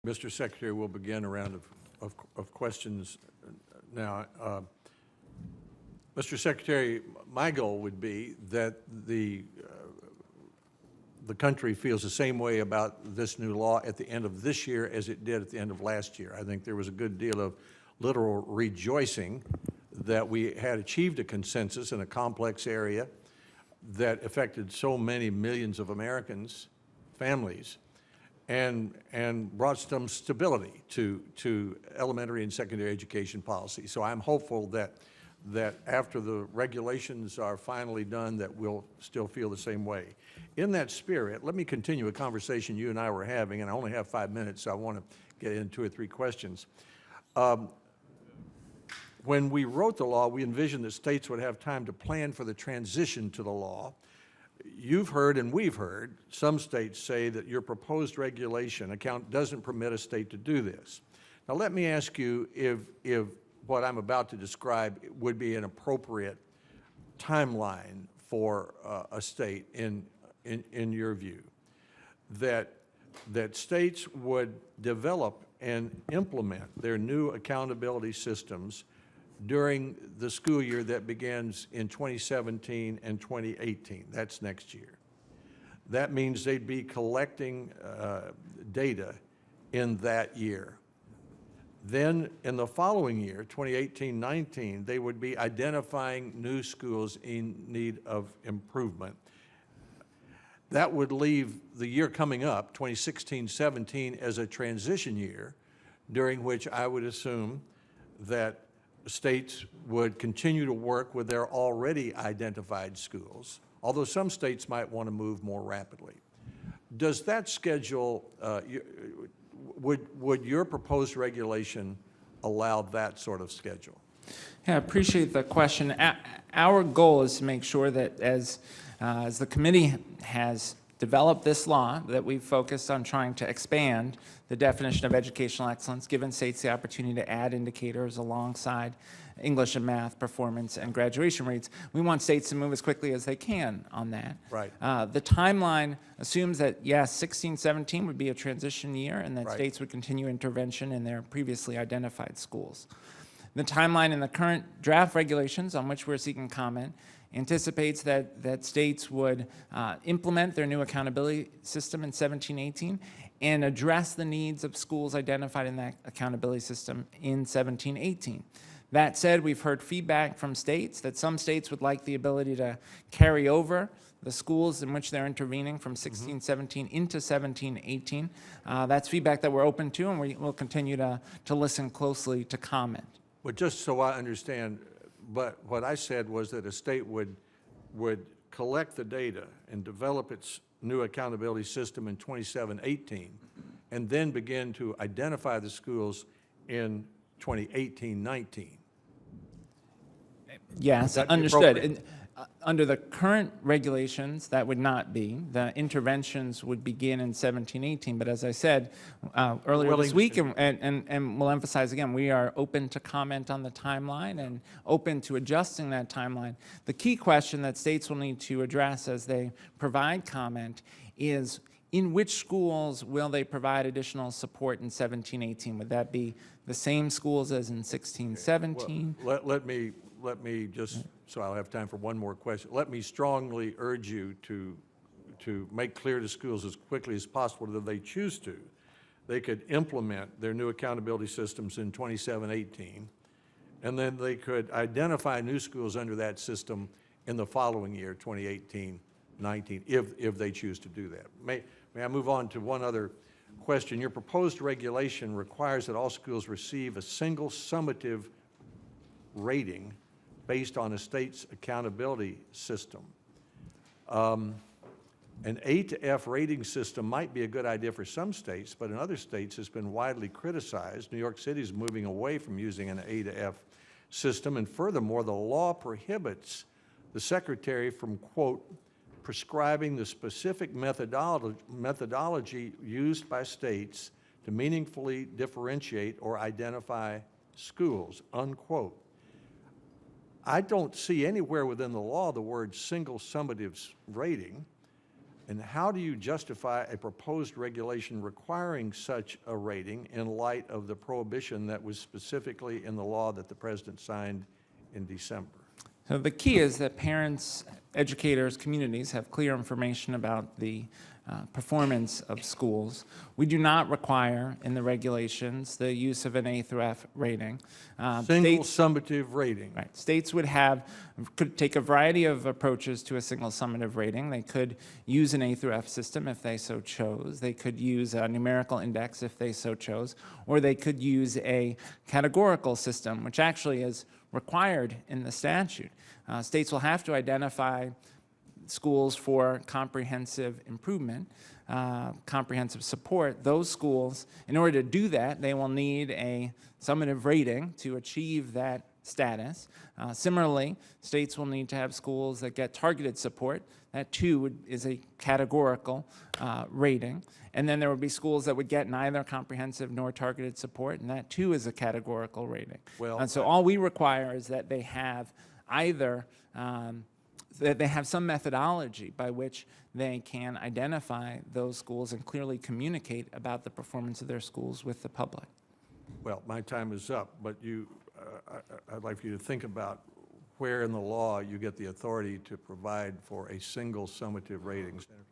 Mr. Secretary, we'll begin a round of questions now. Mr. Secretary, my goal would be that the country feels the same way about this new law at the end of this year as it did at the end of last year. I think there was a good deal of literal rejoicing that we had achieved a consensus in a complex area that affected so many millions of Americans, families, and brought some stability to elementary and secondary education policy. So I'm hopeful that after the regulations are finally done, that we'll still feel the same way. In that spirit, let me continue a conversation you and I were having, and I only have 5 minutes, so I want to get into 2 or 3 questions. When we wrote the law, we envisioned that states would have time to plan for the transition to the law. You've heard and we've heard some states say that your proposed regulation doesn't permit a state to do this. Now let me ask you if what I'm about to describe would be an appropriate timeline for a state in your view, that states would develop and implement their new accountability systems during the school year that begins in 2017 and 2018. That's next year. That means they'd be collecting data in that year. Then in the following year, 2018-19, they would be identifying new schools in need of improvement. That would leave the year coming up, 2016-17, as a transition year, during which I would assume that states would continue to work with their already identified schools, although some states might want to move more rapidly. Does that schedule, would your proposed regulation allow that sort of schedule? Yeah, I appreciate the question. Our goal is to make sure that as the committee has developed this law, that we've focused on trying to expand the definition of educational excellence, given states the opportunity to add indicators alongside English and math performance and graduation rates. We want states to move as quickly as they can on that. Right. The timeline assumes that, yes, 16-17 would be a transition year, and that right. states would continue intervention in their previously identified schools. The timeline in the current draft regulations, on which we're seeking comment, anticipates that states would implement their new accountability system in 17-18 and address the needs of schools identified in that accountability system in 17-18. That said, we've heard feedback from states that some states would like the ability to carry over the schools in which they're intervening from 16-17 into 17-18. That's feedback that we're open to, and we'll continue to listen closely to comment. But just so I understand, but what I said was that a state would collect the data and develop its new accountability system in 27-18 and then begin to identify the schools in 2018-19. Yes, understood. Under the current regulations, that would not be. The interventions would begin in 17-18, but as I said earlier this week, and we'll emphasize again, we are open to comment on the timeline and open to adjusting that timeline. The key question that states will need to address as they provide comment is, in which schools will they provide additional support in 17-18? Would that be the same schools as in 16-17? Well, let me just, so I'll have time for one more question. Let me strongly urge you to make clear to schools as quickly as possible that if they choose to, they could implement their new accountability systems in 27-18, and then they could identify new schools under that system in the following year, 2018-19, if they choose to do that. May I move on to one other question? Your proposed regulation requires that all schools receive a single summative rating based on a state's accountability system. An A to F rating system might be a good idea for some states, but in other states it's been widely criticized. New York City is moving away from using an A to F system, and furthermore, the law prohibits the secretary from, quote, prescribing the specific methodology used by states to meaningfully differentiate or identify schools, unquote. I don't see anywhere within the law the word single summative rating, And how do you justify a proposed regulation requiring such a rating in light of the prohibition that was specifically in the law that the President signed in December? So the key is that parents, educators, communities have clear information about the performance of schools. We do not require in the regulations the use of an A through F rating. Single States- summative rating. Right. States could take a variety of approaches to a single summative rating. They could use an A through F system if they so chose. They could use a numerical index if they so chose. Or they could use a categorical system, which actually is required in the statute. States will have to identify schools for comprehensive improvement, comprehensive support. Those schools, in order to do that, they will need a summative rating to achieve that status. Similarly, states will need to have schools that get targeted support. That too is a categorical rating. And then there would be schools that would get neither comprehensive nor targeted support, and that too is a categorical rating. Well, and so all we require is that they have either that they have some methodology by which they can identify those schools and clearly communicate about the performance of their schools with the public. Well, my time is up, but I'd like for you to think about where in the law you get the authority to provide for a single summative rating. Senator